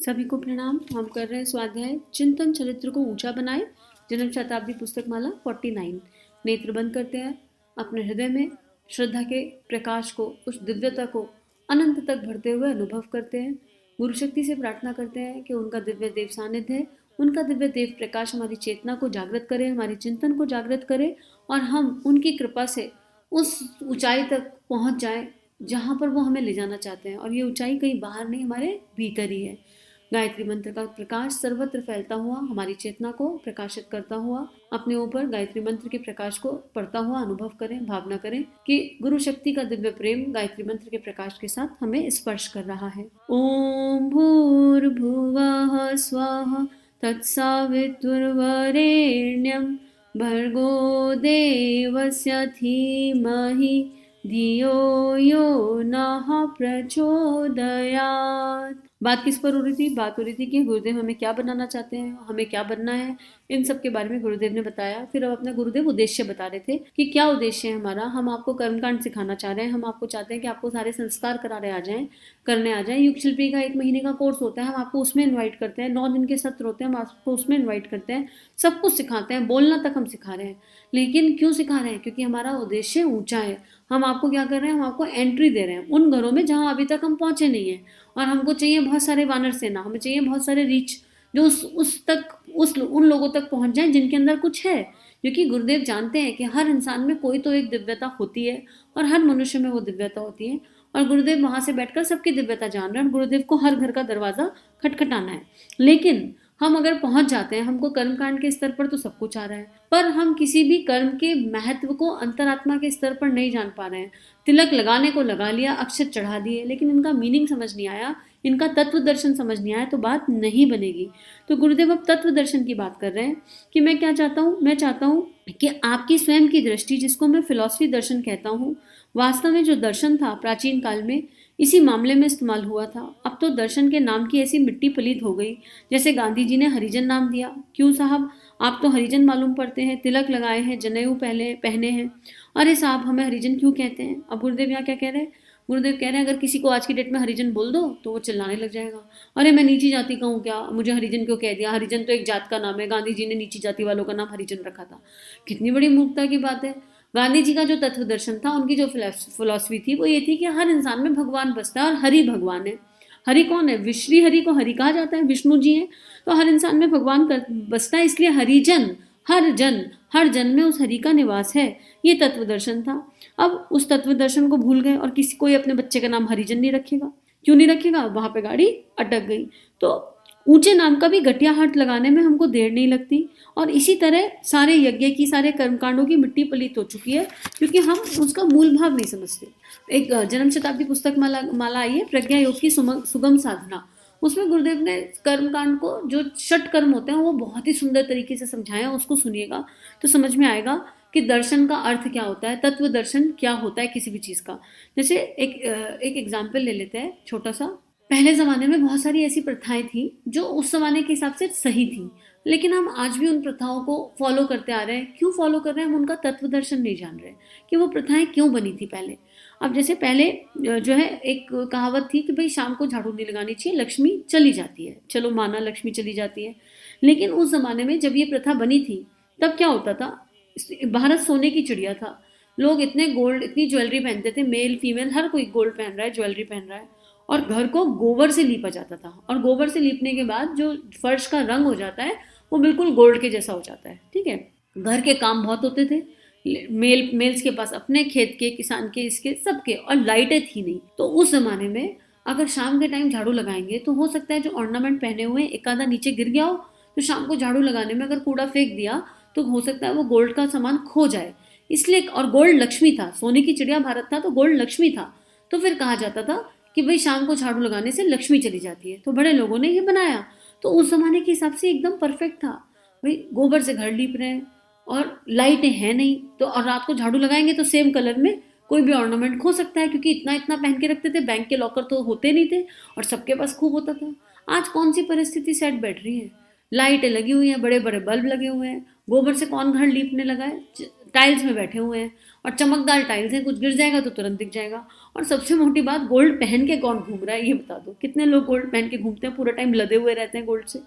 सभी को प्रणाम। हम कर रहे हैं स्वाध्याय चिंतन चरित्र को ऊंचा बनाए, जन्म शताब्दी पुस्तक माला 49। नेत्र बंद करते हैं, अपने हृदय में श्रद्धा के प्रकाश को, उस दिव्यता को अनंत तक भरते हुए अनुभव करते हैं। गुरु शक्ति से प्रार्थना करते हैं कि उनका दिव्य देव सानिध्य है, उनका दिव्य देव प्रकाश हमारी चेतना को जागृत करे, हमारे चिंतन को जागृत करे और हम उनकी कृपा से उस ऊंचाई तक पहुंच जाएं जहां पर वो हमें ले जाना चाहते हैं। और ये ऊंचाई कहीं बाहर नहीं, हमारे भीतर ही है। गायत्री मंत्र का प्रकाश सर्वत्र फैलता हुआ हमारी चेतना को प्रकाशित करता हुआ अपने ऊपर गायत्री मंत्र के प्रकाश को पढ़ता हुआ अनुभव करें, भावना करें कि गुरु शक्ति का दिव्य प्रेम गायत्री मंत्र के प्रकाश के साथ हमें स्पर्श कर रहा है। ओम भूर्भुवः स्वः तत्सवितुर्वरेण्यं भर्गो देवस्य धीमहि धियो यो नः प्रचोदयात्। बात किस पर हो रही थी? बात हो रही थी कि गुरुदेव हमें क्या बनाना चाहते हैं, हमें क्या बनना है, इन सब के बारे में गुरुदेव ने बताया। फिर अब अपना गुरुदेव उद्देश्य बता रहे थे कि क्या उद्देश्य है हमारा। हम आपको कर्मकांड सिखाना चाह रहे हैं, हम आपको चाहते हैं कि आपको सारे संस्कार कराने आ जाएं, करने आ जाएं। युग शिल्पी का 1 महीने का कोर्स होता है, हम आपको उसमें इन्वाइट करते हैं। 9 दिन के सत्र होते हैं, हम आपको उसमें इन्वाइट करते हैं। सब कुछ सिखाते हैं, बोलना तक हम सिखा रहे हैं। लेकिन क्यों सिखा रहे हैं? क्योंकि हमारा उद्देश्य ऊंचा है। हम आपको क्या कर रहे हैं? हम आपको एंट्री दे रहे हैं उन घरों में जहां अभी तक हम पहुंचे नहीं है। और हमको चाहिए बहुत सारे वानर सेना, हमें चाहिए बहुत सारे रीच जो उन लोगों तक पहुंच जाएं जिनके अंदर कुछ है। क्योंकि गुरुदेव जानते हैं कि हर इंसान में कोई तो एक दिव्यता होती है और हर मनुष्य में वो दिव्यता होती है। और गुरुदेव वहां से बैठकर सबकी दिव्यता जान रहे हैं और गुरुदेव को हर घर का दरवाजा खटखटाना है। लेकिन हम अगर पहुंच जाते हैं, हमको कर्मकांड के स्तर पर तो सब कुछ आ रहा है, पर हम किसी भी कर्म के महत्व को अंतरात्मा के स्तर पर नहीं जान पा रहे हैं। तिलक लगाने को लगा लिया, अक्षत चढ़ा दिए, लेकिन इनका मीनिंग समझ नहीं आया, इनका तत्व दर्शन समझ नहीं आया, तो बात नहीं बनेगी। तो गुरुदेव अब तत्व दर्शन की बात कर रहे हैं कि मैं क्या चाहता हूँ। मैं चाहता हूँ कि आपकी स्वयं की दृष्टि, जिसको मैं फिलॉसफी दर्शन कहता हूँ, वास्तव में जो दर्शन था प्राचीन काल में इसी मामले में इस्तेमाल हुआ था। अब तो दर्शन के नाम की ऐसी मिट्टी पलीत हो गई। जैसे गांधी जी ने हरिजन नाम दिया। क्यों साहब, आप तो हरिजन मालूम पड़ते हैं, तिलक लगाए हैं, जनेऊ पहने हैं। अरे साहब, हमें हरिजन क्यों कहते हैं? अब गुरुदेव यहाँ क्या कह रहे हैं? गुरुदेव कह रहे हैं अगर किसी को आज की डेट में हरिजन बोल दो तो वो चिल्लाने लग जाएगा। अरे मैं नीची जाति का हूँ क्या, मुझे हरिजन क्यों कह दिया? हरिजन तो एक जात का नाम है, गांधी जी ने नीची जाति वालों का नाम हरिजन रखा था। कितनी बड़ी मूर्खता की बात है। गांधी जी का जो तत्व दर्शन था, उनकी जो फिलॉसफी थी, वो ये थी कि हर इंसान में भगवान बसता है और हरि भगवान है। हरि कौन है? श्री हरि को हरि कहा जाता है, विष्णु जी हैं। तो हर इंसान में भगवान बसता है, इसलिए हरिजन, हर जन में उस हरि का निवास है। ये तत्व दर्शन था। अब उस तत्व दर्शन को भूल गए और किसी कोई अपने बच्चे का नाम हरिजन नहीं रखेगा। क्यों नहीं रखेगा? वहां पे गाड़ी अटक गई। तो ऊंचे नाम का भी घटिया हाथ लगाने में हमको देर नहीं लगती। और इसी तरह सारे यज्ञ की, सारे कर्मकांडों की मिट्टी पलीत हो चुकी है क्योंकि हम उसका मूल भाव नहीं समझते। एक जन्म शताब्दी पुस्तक माला आई है, प्रज्ञा योग की सुगम साधना। उसमें गुरुदेव ने कर्मकांड को, जो षट कर्म होते हैं, वो बहुत ही सुंदर तरीके से समझाया। उसको सुनिएगा तो समझ में आएगा कि दर्शन का अर्थ क्या होता है, तत्व दर्शन क्या होता है किसी भी चीज का। जैसे एक एग्जाम्पल ले लेते हैं छोटा सा। पहले ज़माने में बहुत सारी ऐसी प्रथाएं थी जो उस ज़माने के हिसाब से सही थी, लेकिन हम आज भी उन प्रथाओं को फॉलो करते आ रहे हैं। क्यों फॉलो कर रहे हैं? हम उनका तत्व दर्शन नहीं जान रहे कि वो प्रथाएं क्यों बनी थी पहले। अब जैसे पहले जो है एक कहावत थी कि भाई शाम को झाड़ू नहीं लगानी चाहिए, लक्ष्मी चली जाती है। चलो माना लक्ष्मी चली जाती है, लेकिन उस ज़माने में जब ये प्रथा बनी थी तब क्या होता था? भारत सोने की चिड़िया था। लोग इतने गोल्ड, इतनी ज्वेलरी पहनते थे, मेल फीमेल हर कोई गोल्ड पहन रहा है, ज्वेलरी पहन रहा है। और घर को गोबर से लीपा जाता था, और गोबर से लीपने के बाद जो फर्श का रंग हो जाता है वो बिल्कुल गोल्ड के जैसा हो जाता है। ठीक है। घर के काम बहुत होते थे, मेल्स के पास अपने खेत के, किसान के, इसके सबके, और लाइटें थी नहीं। तो उस जमाने में अगर शाम के टाइम झाड़ू लगाएंगे तो हो सकता है जो ऑर्नामेंट पहने हुए एक आधा नीचे गिर गया हो, तो शाम को झाड़ू लगाने में अगर कूड़ा फेंक दिया तो हो सकता है वो गोल्ड का सामान खो जाए। इसलिए, और गोल्ड लक्ष्मी था, सोने की चिड़िया भारत था तो गोल्ड लक्ष्मी था। तो फिर कहा जाता था कि भाई शाम को झाड़ू लगाने से लक्ष्मी चली जाती है। तो बड़े लोगों ने ये बनाया, तो उस जमाने के हिसाब से एकदम परफेक्ट था। भाई गोबर से घर लीप रहे हैं और लाइटें हैं नहीं, तो और रात को झाड़ू लगाएंगे तो सेम कलर में कोई भी ऑर्नामेंट खो सकता है, क्योंकि इतना इतना पहन के रखते थे। बैंक के लॉकर तो होते नहीं थे और सबके पास खूब होता था। आज कौन सी परिस्थिति सेट बैठ रही है? लाइटें लगी हुई हैं, बड़े बड़े बल्ब लगे हुए हैं, गोबर से कौन घर लीपने लगा है? टाइल्स में बैठे हुए हैं और चमकदार टाइल्स हैं, कुछ गिर जाएगा तो तुरंत दिख जाएगा। और सबसे मोटी बात, गोल्ड पहन के कौन घूम रहा है ये बता दो। कितने लोग गोल्ड पहन के घूमते हैं, पूरा टाइम लदे हुए रहते हैं गोल्ड से,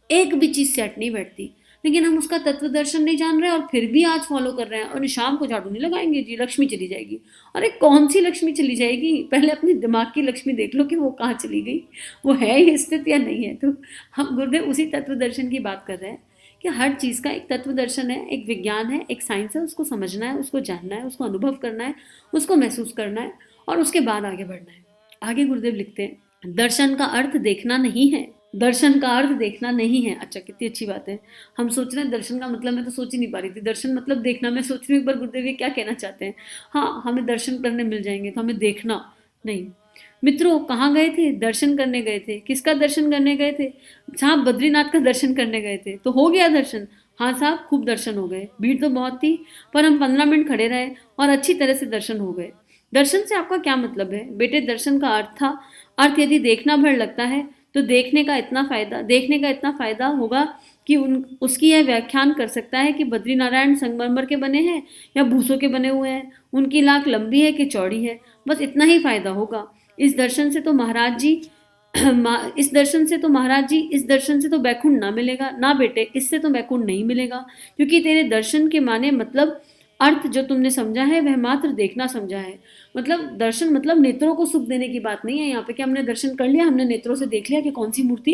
एक भी चीज़ सेट नहीं बैठती। लेकिन हम उसका तत्व दर्शन नहीं जान रहे और फिर भी आज फॉलो कर रहे हैं। और शाम को झाड़ू नहीं लगाएंगे जी, लक्ष्मी चली जाएगी। अरे कौन सी लक्ष्मी चली जाएगी, पहले अपने दिमाग की लक्ष्मी देख लो कि वो कहाँ चली गई, वो है ही स्थित या नहीं है। तो हम गुरुदेव उसी तत्व दर्शन की बात कर रहे हैं कि हर चीज़ का एक तत्व दर्शन है, एक विज्ञान है, एक साइंस है, उसको समझना है, उसको जानना है, उसको अनुभव करना है, उसको महसूस करना है और उसके बाद आगे बढ़ना है। आगे गुरुदेव लिखते हैं, दर्शन का अर्थ देखना नहीं है, दर्शन का अर्थ देखना नहीं है। अच्छा, कितनी अच्छी बात है। हम सोच रहे हैं दर्शन का मतलब, मैं तो सोच ही नहीं पा रही थी दर्शन मतलब देखना। मैं सोच रही हूँ एक बार गुरुदेव ये क्या कहना चाहते हैं। हाँ, हमें दर्शन करने मिल जाएंगे तो हमें देखना नहीं। मित्रों, कहाँ गए थे? दर्शन करने गए थे। किसका दर्शन करने गए थे? साहब बद्रीनाथ का दर्शन करने गए थे। तो हो गया दर्शन? हाँ साहब, खूब दर्शन हो गए। भीड़ तो बहुत थी पर हम 15 मिनट खड़े रहे और अच्छी तरह से दर्शन हो गए। दर्शन से आपका क्या मतलब है बेटे? दर्शन का अर्थ था, अर्थ यदि देखना भर लगता है तो देखने का इतना फायदा होगा कि उसकी यह व्याख्यान कर सकता है कि बद्रीनारायण संगमरमर के बने हैं या भूसों के बने हुए हैं, उनकी लाख लंबी है कि चौड़ी है, बस इतना ही फायदा होगा। इस दर्शन से तो महाराज जी इस दर्शन से तो बैकुंठ ना मिलेगा। ना बेटे, इससे तो बैकुंठ नहीं मिलेगा, क्योंकि तेरे दर्शन के माने मतलब अर्थ जो तुमने समझा है वह मात्र देखना समझा है। मतलब दर्शन मतलब नेत्रों को सुख देने की बात नहीं है यहाँ पे कि हमने दर्शन कर लिया, हमने नेत्रों से देख लिया कि कौन सी मूर्ति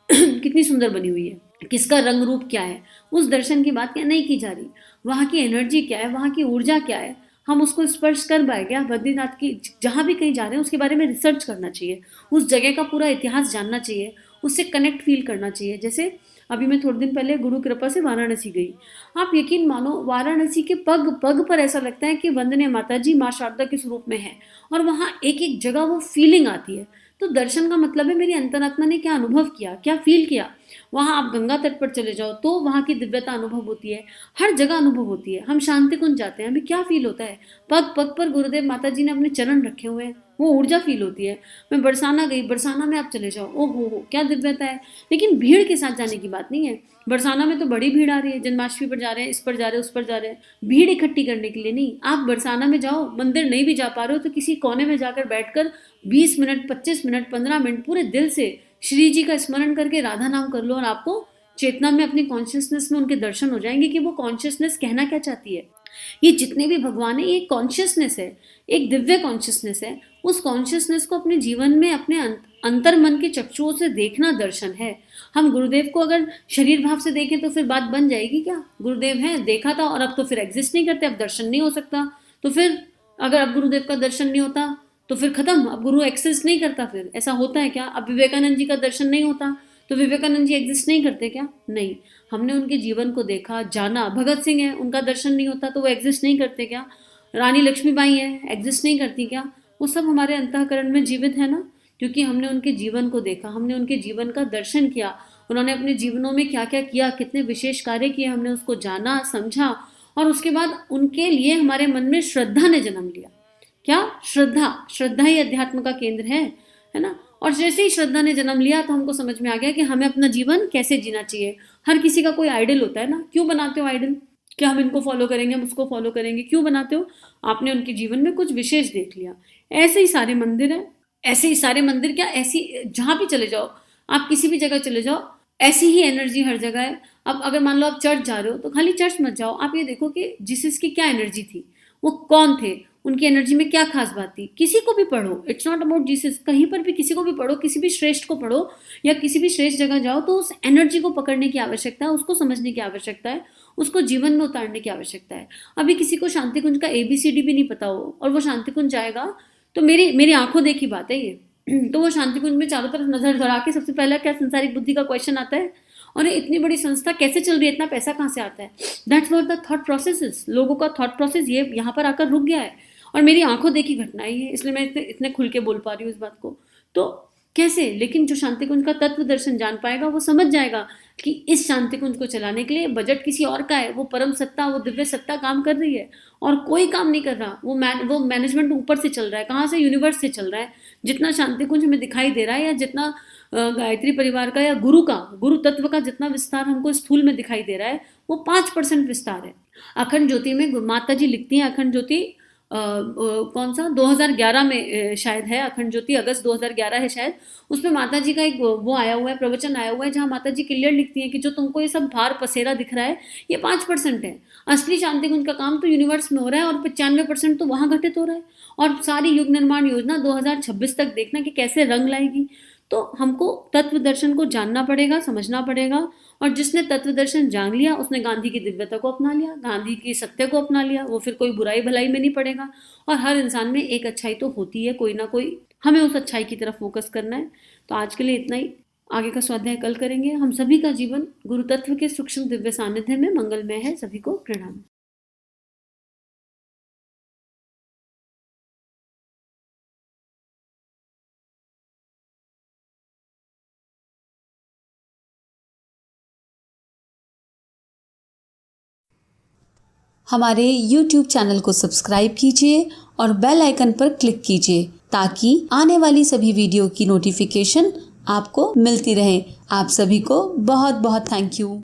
कितनी सुंदर बनी हुई है, किसका रंग रूप क्या है, उस दर्शन की बात क्या नहीं की जा रही। वहाँ की एनर्जी क्या है, वहाँ की ऊर्जा क्या है, हम उसको स्पर्श कर पाए क्या? बद्रीनाथ की जहाँ भी कहीं जा रहे हैं उसके बारे में रिसर्च करना चाहिए, उस जगह का पूरा इतिहास जानना चाहिए, उससे कनेक्ट फील करना चाहिए। जैसे अभी मैं थोड़े दिन पहले गुरु कृपा से वाराणसी गई। आप यकीन मानो, वाराणसी के पग पग पर ऐसा लगता है कि वंदनीय माता जी माँ शारदा के स्वरूप में है और वहाँ एक एक जगह वो फीलिंग आती है। तो दर्शन का मतलब है मेरी अंतरात्मा ने क्या अनुभव किया, क्या फील किया। वहाँ आप गंगा तट पर चले जाओ तो वहाँ की दिव्यता अनुभव होती है, हर जगह अनुभव होती है। हम शांति कुंज जाते हैं, हमें क्या फील होता है? पग पग पर गुरुदेव माता जी ने अपने चरण रखे हुए हैं, वो ऊर्जा फील होती है। मैं बरसाना गई, बरसाना में आप चले जाओ, ओ हो क्या दिव्यता है। लेकिन भीड़ के साथ जाने की बात नहीं है। बरसाना में तो बड़ी भीड़ आ रही है, जन्माष्टमी पर जा रहे हैं, इस पर जा रहे हैं, उस पर जा रहे हैं, भीड़ इकट्ठी करने के लिए नहीं। आप बरसाना में जाओ, मंदिर नहीं भी जा पा रहे हो तो किसी कोने में जाकर बैठकर 20 मिनट, 25 मिनट, 15 मिनट पूरे दिल से श्री जी का स्मरण करके राधा नाम कर लो और आपको चेतना में, अपनी कॉन्शियसनेस में उनके दर्शन हो जाएंगे कि वो कॉन्शियसनेस कहना क्या चाहती है। ये जितने भी भगवान है, ये कॉन्शियसनेस है, एक दिव्य कॉन्शियसनेस है। उस कॉन्शियसनेस को अपने जीवन में अपने अंतर मन के चक्षुओं से देखना दर्शन है। हम गुरुदेव को अगर शरीर भाव से देखें तो फिर बात बन जाएगी क्या? गुरुदेव हैं, देखा था और अब तो फिर एग्जिस्ट नहीं करते, अब दर्शन नहीं हो सकता। तो फिर अगर अब गुरुदेव का दर्शन नहीं होता तो फिर खत्म, अब गुरु एग्जिस्ट नहीं करता। फिर ऐसा होता है क्या? अब विवेकानंद जी का दर्शन नहीं होता तो विवेकानंद जी एग्जिस्ट नहीं करते क्या? नहीं, हमने उनके जीवन को देखा, जाना। भगत सिंह है, उनका दर्शन नहीं होता तो वो एग्जिस्ट नहीं करते क्या? रानी लक्ष्मीबाई है, एग्जिस्ट नहीं करती क्या? वो सब हमारे अंतःकरण में जीवित है ना, क्योंकि हमने उनके जीवन को देखा, हमने उनके जीवन का दर्शन किया। उन्होंने अपने जीवनों में क्या क्या किया, कितने विशेष कार्य किए, हमने उसको जाना, समझा और उसके बाद उनके लिए हमारे मन में श्रद्धा ने जन्म लिया। क्या? श्रद्धा ही अध्यात्म का केंद्र है ना। और जैसे ही श्रद्धा ने जन्म लिया तो हमको समझ में आ गया कि हमें अपना जीवन कैसे जीना चाहिए। हर किसी का कोई आइडल होता है ना। क्यों बनाते हो आइडल? क्या हम इनको फॉलो करेंगे, हम उसको फॉलो करेंगे? क्यों बनाते हो? आपने उनके जीवन में कुछ विशेष देख लिया। ऐसे ही सारे मंदिर हैं, ऐसे ही सारे मंदिर क्या, ऐसी जहाँ भी चले जाओ, आप किसी भी जगह चले जाओ, ऐसी ही एनर्जी हर जगह है। अब अगर मान लो आप चर्च जा रहे हो तो खाली चर्च मत जाओ, आप ये देखो कि जीसस की क्या एनर्जी थी, वो कौन थे, उनकी एनर्जी में क्या खास बात थी। किसी को भी पढ़ो, इट्स नॉट अबाउट जीसस, कहीं पर भी किसी को भी पढ़ो, किसी भी श्रेष्ठ को पढ़ो या किसी भी श्रेष्ठ जगह जाओ तो उस एनर्जी को पकड़ने की आवश्यकता है, उसको समझने की आवश्यकता है, उसको जीवन में उतारने की आवश्यकता है। अभी किसी को शांति कुंज का ABCD भी नहीं पता हो और वो शांति कुंज जाएगा तो मेरी आंखों देखी बात है ये तो वो शांति कुंज में चारों तरफ नजर धरा के सबसे पहला क्या संसारिक बुद्धि का क्वेश्चन आता है, और इतनी बड़ी संस्था कैसे चल रही है, इतना पैसा कहाँ से आता है। That's what the thought process, लोगों का थॉट प्रोसेस ये यहाँ पर आकर रुक गया है और मेरी आंखों देखी घटना ही है, इसलिए मैं इतने खुल के बोल पा रही हूँ इस बात को। तो कैसे? लेकिन जो शांति कुंज का तत्व दर्शन जान पाएगा वो समझ जाएगा कि इस शांति कुंज को चलाने के लिए बजट किसी और का है, वो परम सत्ता, वो दिव्य सत्ता काम कर रही है और कोई काम नहीं कर रहा। वो मैनेजमेंट ऊपर से चल रहा है। कहाँ से? यूनिवर्स से चल रहा है। जितना शांति कुंज हमें दिखाई दे रहा है या जितना गायत्री परिवार का या गुरु तत्व का जितना विस्तार हमको स्थूल में दिखाई दे रहा है वो 5% विस्तार है। अखंड ज्योति में माता जी लिखती हैं, अखंड ज्योति कौन सा 2011 में शायद है, अखंड ज्योति अगस्त 2011 है शायद, उसमें माता जी का एक वो आया हुआ है, प्रवचन आया हुआ है, जहाँ माता जी क्लियर लिखती हैं कि जो तुमको ये सब भार पसेरा दिख रहा है ये 5% है। असली शांति कुंज का काम तो यूनिवर्स में हो रहा है और 95% तो वहाँ घटित हो रहा है। और सारी युग निर्माण योजना 2026 तक देखना कि कैसे रंग लाएगी। तो हमको तत्व दर्शन को जानना पड़ेगा, समझना पड़ेगा। और जिसने तत्व दर्शन जान लिया उसने गांधी की दिव्यता को अपना लिया, गांधी की सत्य को अपना लिया, वो फिर कोई बुराई भलाई में नहीं पड़ेगा। और हर इंसान में एक अच्छाई तो होती है, कोई ना कोई, हमें उस अच्छाई की तरफ फोकस करना है। तो आज के लिए इतना ही, आगे का स्वाध्याय कल करेंगे। हम सभी का जीवन गुरु तत्व के सूक्ष्म दिव्य सानिध्य में मंगलमय है। सभी को प्रणाम। हमारे YouTube चैनल को सब्सक्राइब कीजिए और बेल आइकन पर क्लिक कीजिए ताकि आने वाली सभी वीडियो की नोटिफिकेशन आपको मिलती रहे। आप सभी को बहुत बहुत थैंक यू।